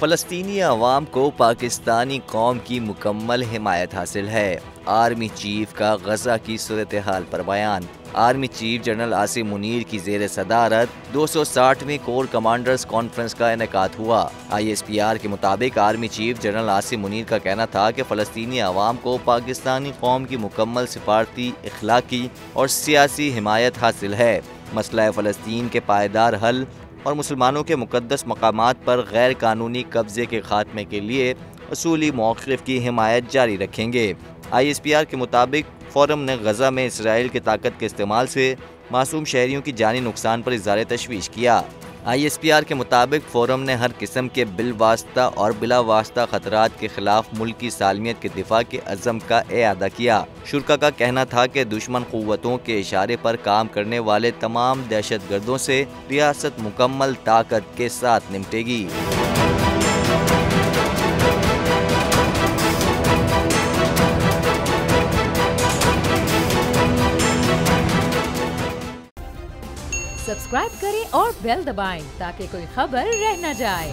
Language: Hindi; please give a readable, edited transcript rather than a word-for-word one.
फ़लस्तीनी अवाम को पाकिस्तानी कौम की मुकम्मल हिमायत हासिल है। आर्मी चीफ का गजा की सूरत हाल पर बयान। Army chief general Asim Munir की ज़ेर सदारत 260वीं कोर कमांडर्स कॉन्फ्रेंस का इनेकाद हुआ। ISPR के मुताबिक army chief general Asim Munir का कहना था कि फ़लस्तीनी अवाम को पाकिस्तानी कौम की मुकम्मल सिफारती, इखलाकी और सियासी हिमायत हासिल है। मसला फ़लस्तीन के पायदार हल और मुसलमानों के मुक़द्दस मकामात पर गैर कानूनी कब्ज़े के खात्मे के लिए असूली मौक़िफ़ की हिमायत जारी रखेंगे। ISPR के मुताबिक फ़ोरम ने गजा में इसराइल की ताकत के इस्तेमाल से मासूम शहरियों की जानी नुकसान पर इज़हार तशवीश किया। ISPR के मुताबिक फ़ोरम ने हर किस्म के बिलवास्ता और बिला वास्ता ख़तरात के ख़िलाफ़ मुल्क की सालमियत के दिफा के अज़म का इआदा किया। शुरका का कहना था कि दुश्मन क़ुव्वतों के इशारे पर काम करने वाले तमाम दहशत गर्दों से रियासत मुकम्मल ताकत के साथ निपटेगी। सब्सक्राइब करें और बेल दबाएं ताकि कोई खबर रह न जाए।